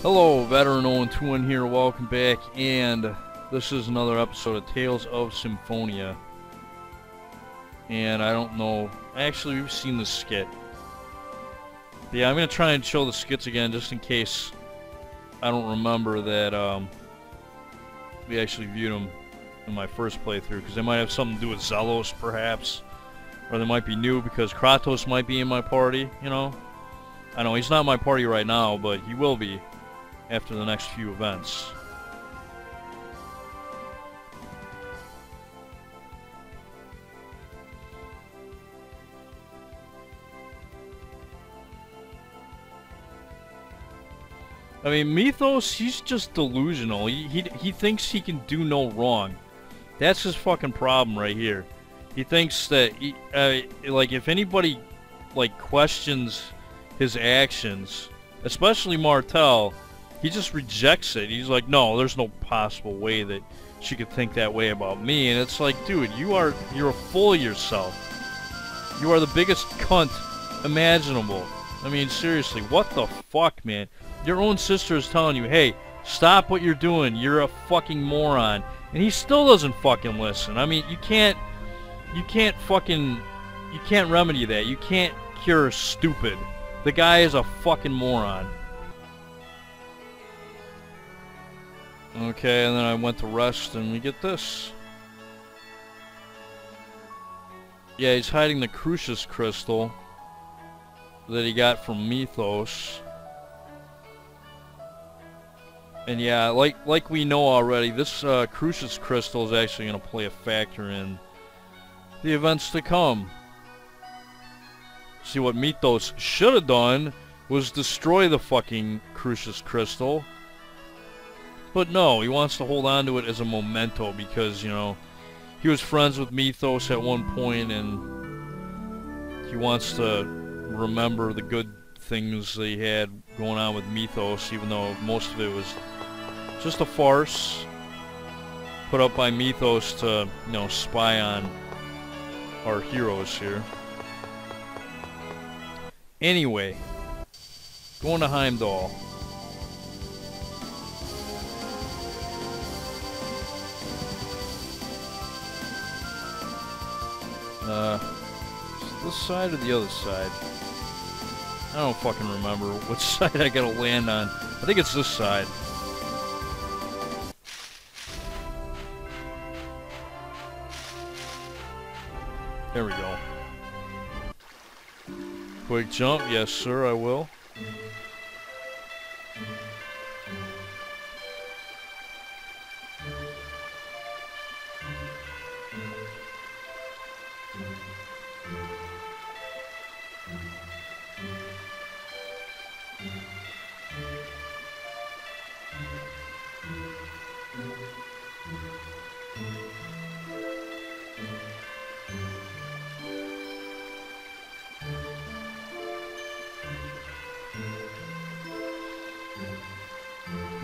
Hello, Veteran 021 here, welcome back, and this is another episode of Tales of Symphonia. And I don't know, actually we've seen the skit. But yeah, I'm going to try and show the skits again just in case I don't remember that we actually viewed them in my first playthrough, because they might have something to do with Zelos perhaps, or they might be new because Kratos might be in my party, you know. I know he's not in my party right now, but he will be after the next few events. I mean, Mythos, he's just delusional. He thinks he can do no wrong. That's his fucking problem right here. He thinks that, like, if anybody, like, questions his actions, especially Martel, he just rejects it. He's like, no, there's no possible way that she could think that way about me. And it's like, dude, you're a fool of yourself. You are the biggest cunt imaginable. I mean, seriously, what the fuck, man? Your own sister is telling you, hey, stop what you're doing. You're a fucking moron. And he still doesn't fucking listen. I mean, you can't remedy that. You can't cure stupid. The guy is a fucking moron. Okay, and then I went to rest, and we get this. Yeah, he's hiding the Crucius crystal that he got from Mythos. And yeah, like we know already, this Crucius crystal is actually going to play a factor in the events to come. See, what Mythos should have done was destroy the fucking Crucius crystal. But no, he wants to hold on to it as a memento because, you know, he was friends with Mythos at one point and he wants to remember the good things that he had going on with Mythos, even though most of it was just a farce put up by Mythos to, you know, spy on our heroes here. Anyway, going to Heimdall. This side or the other side? I don't fucking remember which side I gotta land on. I think it's this side. There we go. Quick jump, yes sir, I will.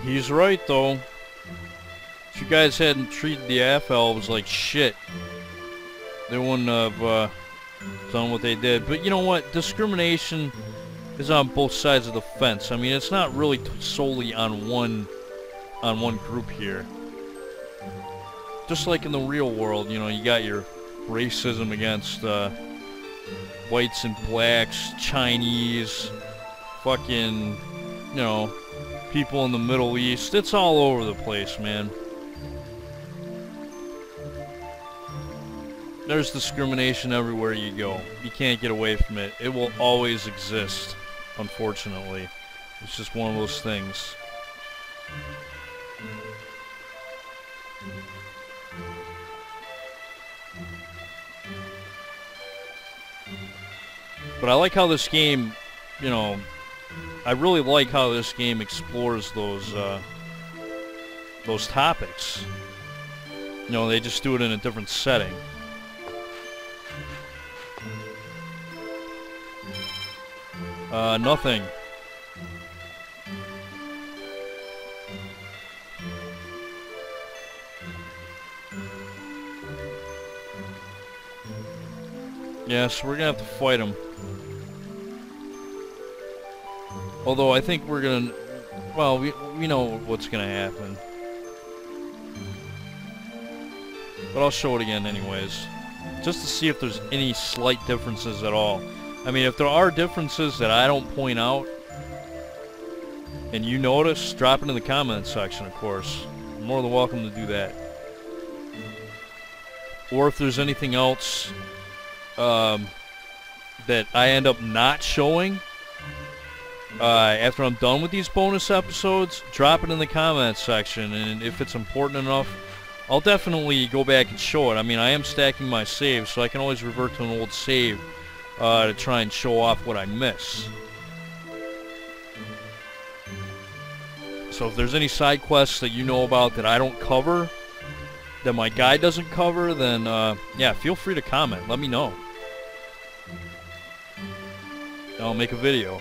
He's right, though. If you guys hadn't treated the half-elves like shit, they wouldn't have done what they did. But you know what? Discrimination is on both sides of the fence. I mean, it's not really solely on one group here. Just like in the real world, you know, you got your racism against whites and blacks, Chinese, fucking, you know, people in the Middle East. It's all over the place, man. There's discrimination everywhere you go. You can't get away from it. It will always exist, unfortunately. It's just one of those things. But I like how this game, you know, I really like how this game explores those topics. You know, they just do it in a different setting. Nothing. Yeah, so we're gonna have to fight him. Although I think we're gonna Well, we know what's gonna happen. But I'll show it again anyways. Just to see if there's any slight differences at all. I mean, if there are differences that I don't point out, and you notice, drop it in the comments section, of course. You're more than welcome to do that. Or if there's anything else that I end up not showing after I'm done with these bonus episodes, drop it in the comments section, and if it's important enough, I'll definitely go back and show it. I mean, I am stacking my saves, so I can always revert to an old save to try and show off what I miss. So if there's any side quests that you know about that I don't cover, that my guide doesn't cover, then yeah, feel free to comment. Let me know. I'll make a video.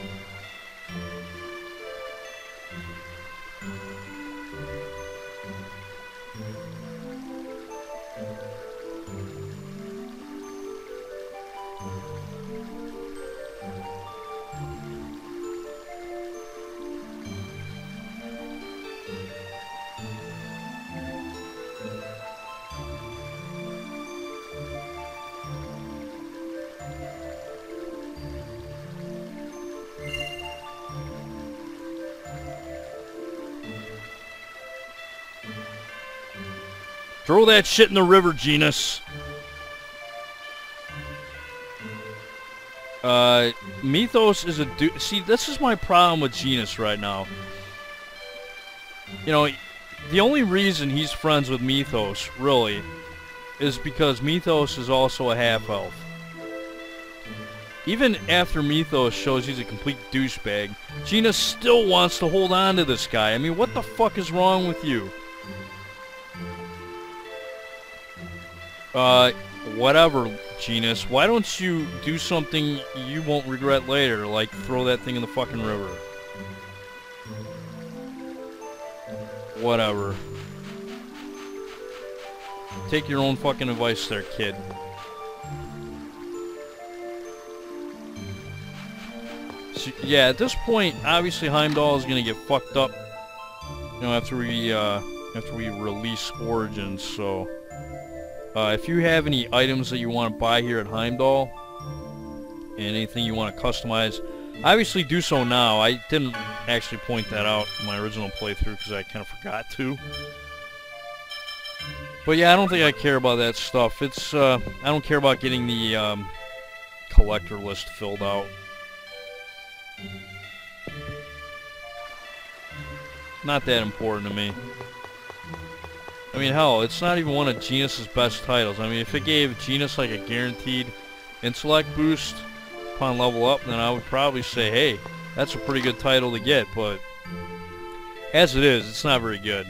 Throw that shit in the river, Genus. Mythos is a dude. See, this is my problem with Genus right now. You know, the only reason he's friends with Mythos, really, is because Mythos is also a half-elf. Even after Mythos shows he's a complete douchebag, Genus still wants to hold on to this guy. I mean, what the fuck is wrong with you? Whatever, Genus. Why don't you do something you won't regret later, like throw that thing in the fucking river? Whatever. Take your own fucking advice there, kid. So, yeah, at this point, obviously Heimdall is gonna get fucked up, you know, after we release Origins, so... if you have any items that you want to buy here at Heimdall, and anything you want to customize, obviously do so now. I didn't actually point that out in my original playthrough because I kind of forgot to. But yeah, I don't think I care about that stuff. It's, I don't care about getting the collector list filled out. Not that important to me. I mean, hell, it's not even one of Genus's best titles. I mean, if it gave Genus like a guaranteed intellect boost upon level up, then I would probably say, hey, that's a pretty good title to get, but as it is, it's not very good.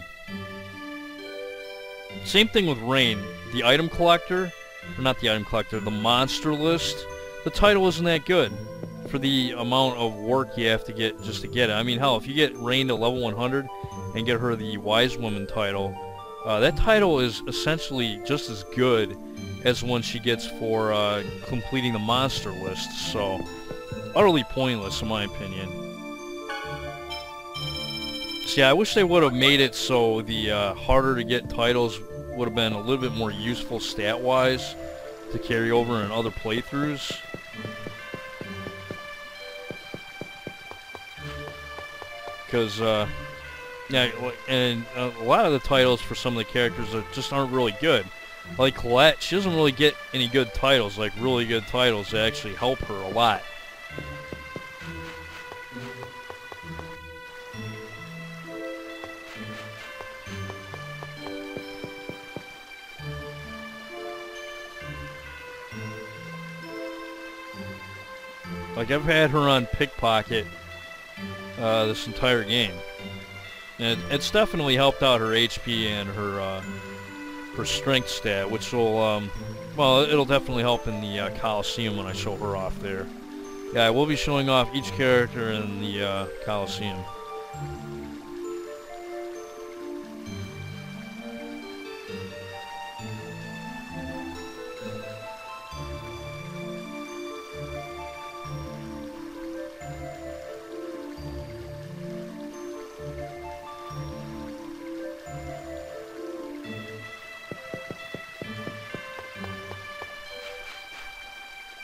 Same thing with Rain. The item collector, or not the item collector, the monster list, the title isn't that good for the amount of work you have to get just to get it. I mean, hell, if you get Rain to level 100 and get her the Wise Woman title, that title is essentially just as good as the one she gets for completing the monster list, so utterly pointless in my opinion. See, I wish they would have made it so the harder to get titles would have been a little bit more useful stat-wise to carry over in other playthroughs. Because, yeah, and a lot of the titles for some of the characters just aren't really good. Like Colette, she doesn't really get any good titles, like really good titles that actually help her a lot. Like, I've had her on Pickpocket this entire game. And it's definitely helped out her HP and her strength stat, which will, well, it'll definitely help in the Coliseum when I show her off there. Yeah, I will be showing off each character in the Coliseum.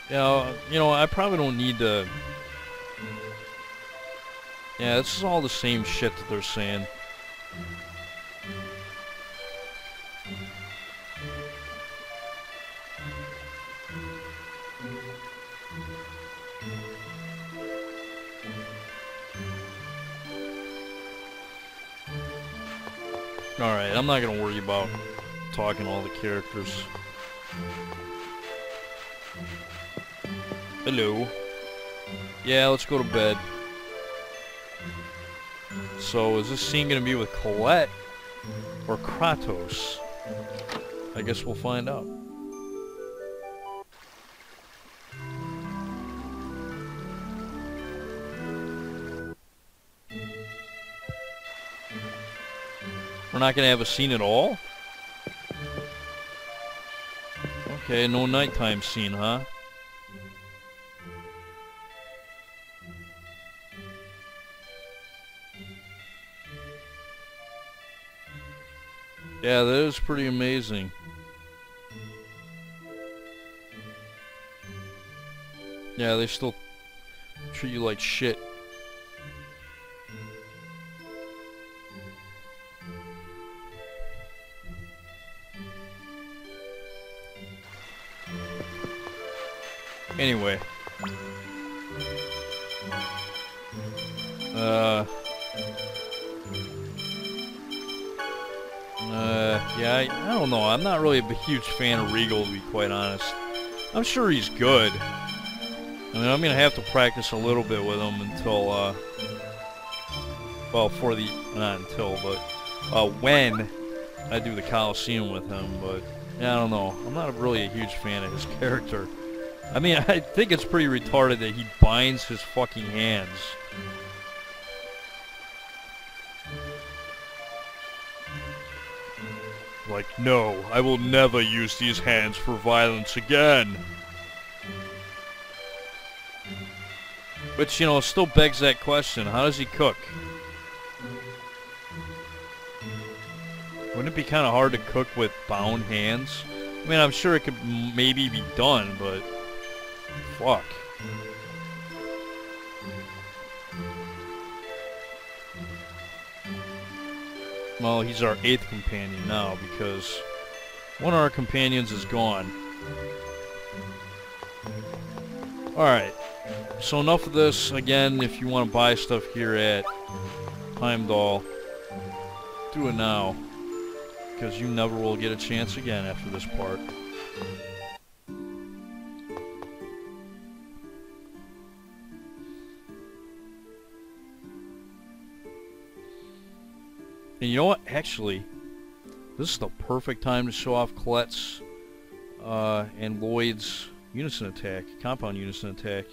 I probably don't need to... Yeah, this is all the same shit that they're saying. Alright, I'm not gonna worry about talking to all the characters. Hello. Yeah, let's go to bed. So, is this scene gonna be with Colette or Kratos? I guess we'll find out. We're not gonna have a scene at all? Okay, no nighttime scene, huh? Yeah, that is pretty amazing. Yeah, they still treat you like shit. Anyway. Yeah, I don't know. I'm not really a huge fan of Regal, to be quite honest. I'm sure he's good. I mean, I'm gonna have to practice a little bit with him until, well, not until, but, when I do the Coliseum with him, but, yeah, I don't know. I'm not really a huge fan of his character. I mean, I think it's pretty retarded that he binds his fucking hands. Like, no, I will never use these hands for violence again. Which, it still begs that question. How does he cook? Wouldn't it be kind of hard to cook with bound hands? I mean, I'm sure it could maybe be done, but... Fuck. Well, he's our 8th companion now, because one of our companions is gone. Alright. So enough of this. Again, if you want to buy stuff here at Heimdall, do it now. Because you never will get a chance again after this part. And you know what? Actually, this is the perfect time to show off Colette's and Lloyd's unison attack, compound unison attack.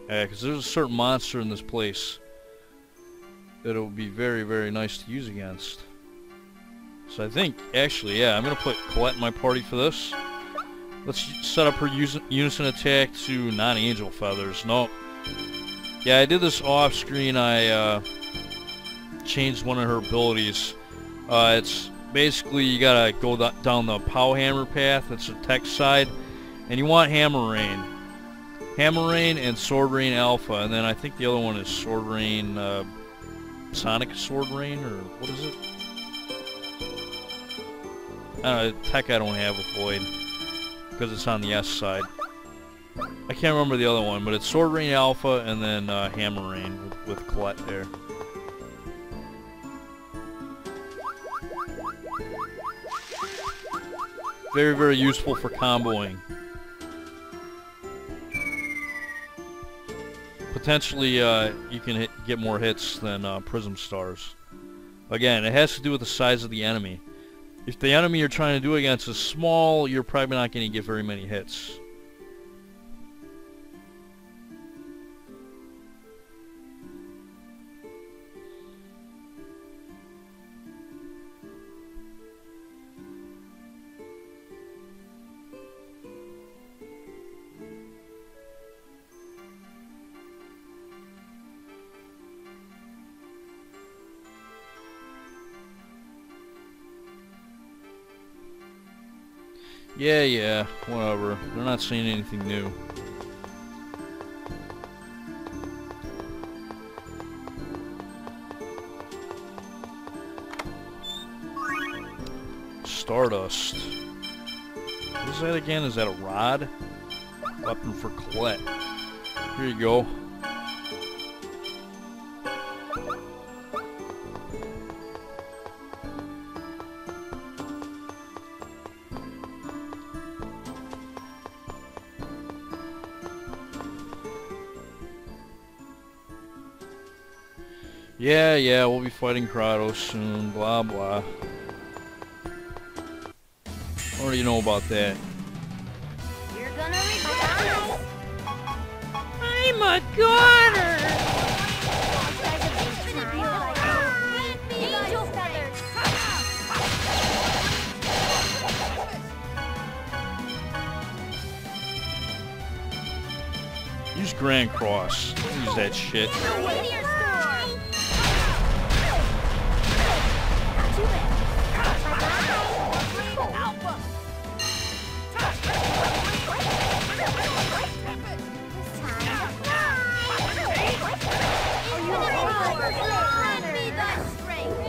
Yeah, because there's a certain monster in this place that it would be very, very nice to use against. So I think, actually, yeah, I'm going to put Colette in my party for this. Let's set up her unison attack to non-angel feathers. Nope. Yeah, I did this off screen. I changed one of her abilities. It's basically you gotta go down the Pow Hammer path. That's the tech side, and you want Hammer Rain, and Sword Rain Alpha, and then I think the other one is Sword Rain, Sonic Sword Rain, or what is it? Tech I don't have with Void because it's on the S side. I can't remember the other one, but it's Sword Rain Alpha and then Hammer Rain with Colette there. Very, very useful for comboing. Potentially, you can get more hits than Prism Stars. Again, it has to do with the size of the enemy. If the enemy you're trying to do against is small, you're probably not going to get very many hits. Yeah, whatever. They're not saying anything new. Stardust. What is that again? Is that a rod? Weapon for Colette. Here you go. Yeah, we'll be fighting Kratos soon, blah blah. What do you know about that? You're gonna regret it. I'm a goner! Angel feathers. Use Grand Cross. Use that shit. Meteor storm. Too bad. Alpha. Lend me thy strength.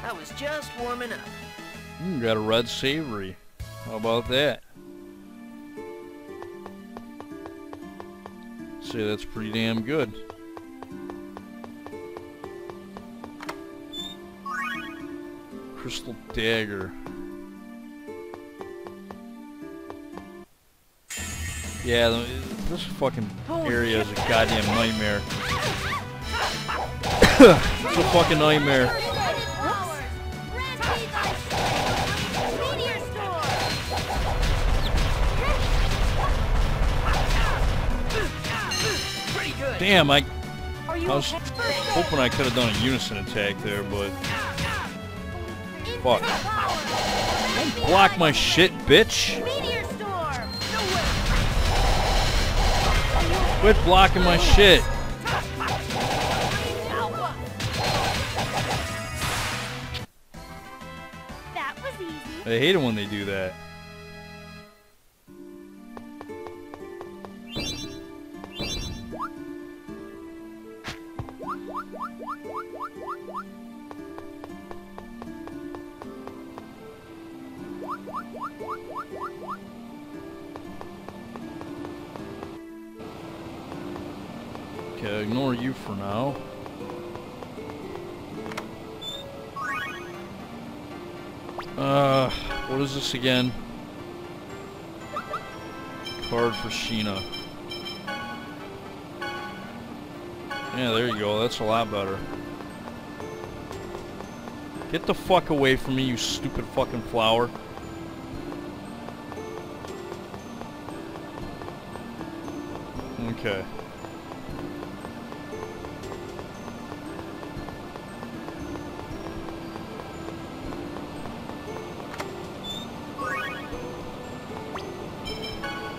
I was just warming up. Got a red savory. How about that? Say that's pretty damn good. Crystal dagger. Yeah, this fucking area is a goddamn nightmare. It's a fucking nightmare. Damn, I was hoping I could have done a unison attack there, but fuck. Don't block my shit, bitch. Quit blocking my shit. That was easy. I hate it when they do that. Okay, ignore you for now. What is this again? Card for Sheena. Yeah, there you go. That's a lot better. Get the fuck away from me, you stupid fucking flower. Okay.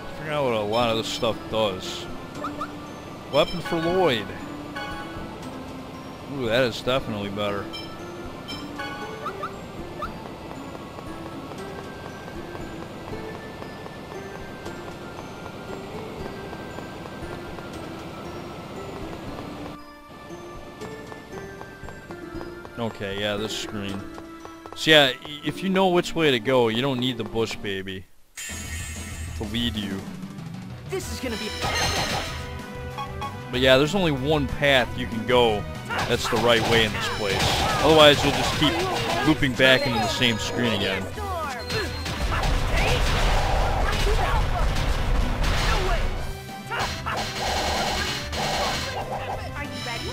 I forgot what a lot of this stuff does. Weapon for Lloyd. Ooh, that is definitely better. Okay, yeah, this screen. So yeah, if you know which way to go, you don't need the bush baby to lead you. This is gonna be. But yeah, there's only one path you can go that's the right way in this place. Otherwise, you'll just keep looping back into the same screen again. Are you ready?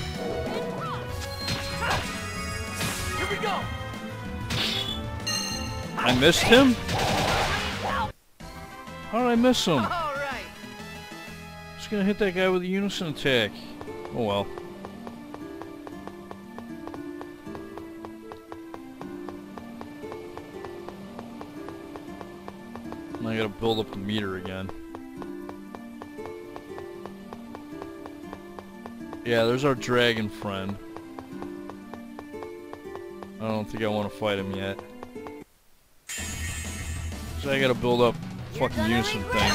Here we go. I missed him? How did I miss him? All right. Just gonna hit that guy with a unison attack. Oh well. Now I gotta build up the meter again. Yeah, there's our dragon friend. I don't think I want to fight him yet. So I gotta build up fucking unison thing.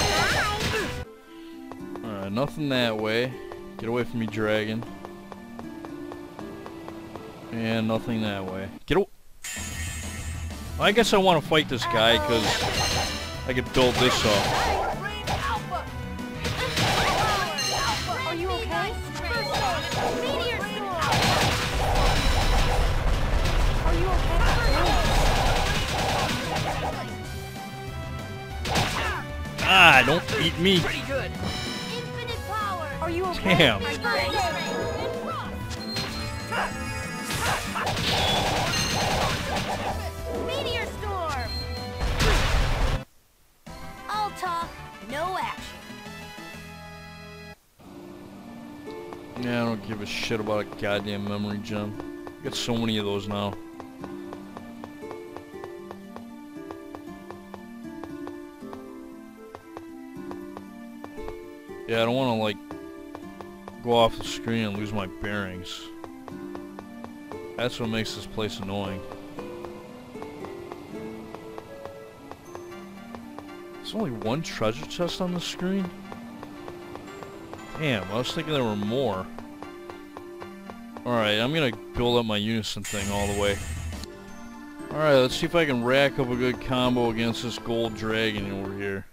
Alright, nothing that way. Get away from me, dragon. And nothing that way. Get away. I guess I want to fight this guy because I could build this up. Are you okay? Meteor storm. Are you okay? Ah, don't eat me. Pretty good. Infinite power. Are you okay? Damn. Meteor storm. All talk, no action. Yeah, I don't give a shit about a goddamn memory gem. I got so many of those now. Yeah, I don't want to, like, go off the screen and lose my bearings. That's what makes this place annoying. There's only one treasure chest on the screen? Damn, I was thinking there were more. Alright, I'm gonna build up my unison thing all the way. Alright, let's see if I can rack up a good combo against this gold dragon over here.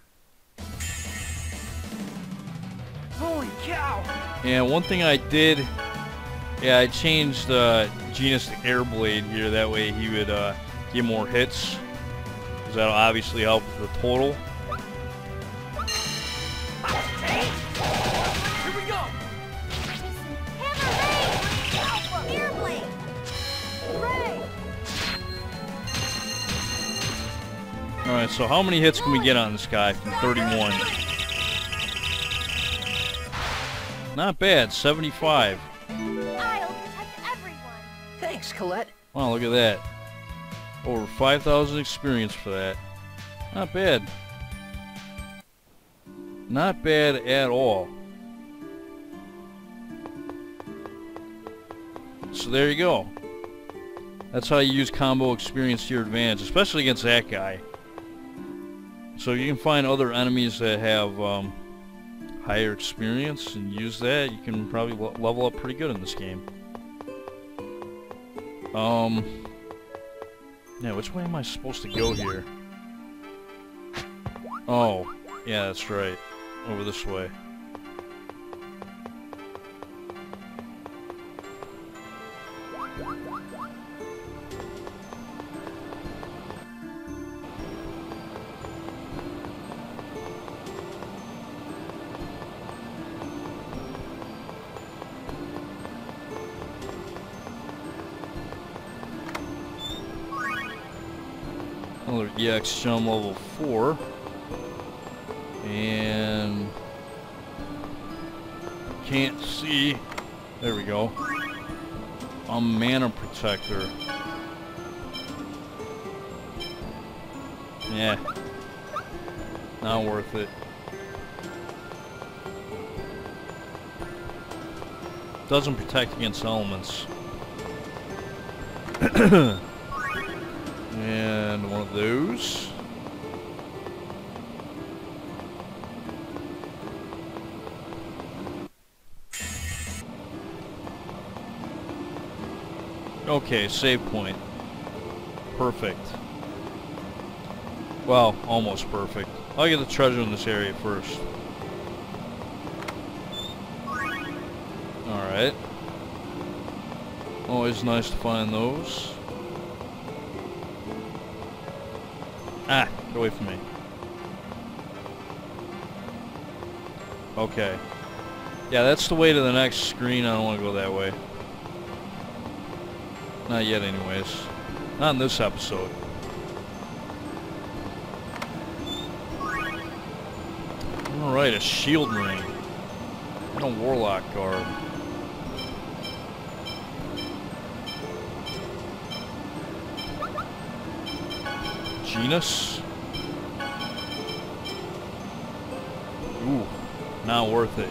Holy cow! Yeah, one thing I did, yeah, I changed Genus to Airblade here. That way he would get more hits. Because that'll obviously help with the total. Here we go! Hammer Ray! Airblade! Ray! Alright, so how many hits can we get on this guy from 31? Not bad, 75. I'll protect everyone. Thanks, Colette. Wow, look at that. Over 5,000 experience for that. Not bad. Not bad at all. So there you go. That's how you use combo experience to your advantage, especially against that guy. So you can find other enemies that have higher experience and use that. You can probably level up pretty good in this game. Yeah, which way am I supposed to go here? Oh, yeah, that's right. Over this way. Another EX Gem level 4. And can't see. There we go. A mana protector. Yeah. Not worth it. Doesn't protect against elements. And one of those. Okay, save point. Perfect. Well, almost perfect. I'll get the treasure in this area first. Alright. Always nice to find those. Ah, get away from me. Okay. Yeah, that's the way to the next screen. I don't want to go that way. Not yet, anyways. Not in this episode. Alright, a shield ring. And a warlock garb. Genus? Ooh, not worth it.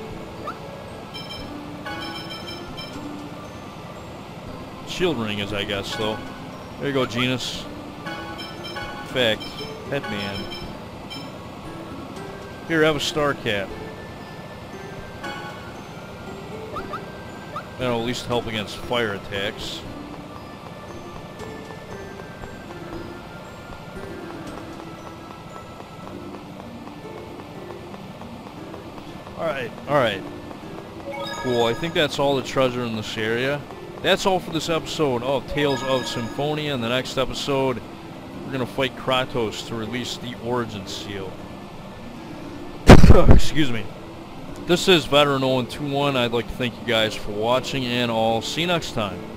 Shield ring is, I guess, though. There you go, Genus. Fact. Headman. Here, have a star cap. That'll at least help against fire attacks. Alright. Cool, I think that's all the treasure in this area. That's all for this episode of Tales of Symphonia. In the next episode, we're going to fight Kratos to release the Origin Seal. Excuse me. This is Veteran 021. I'd like to thank you guys for watching, and I'll see you next time.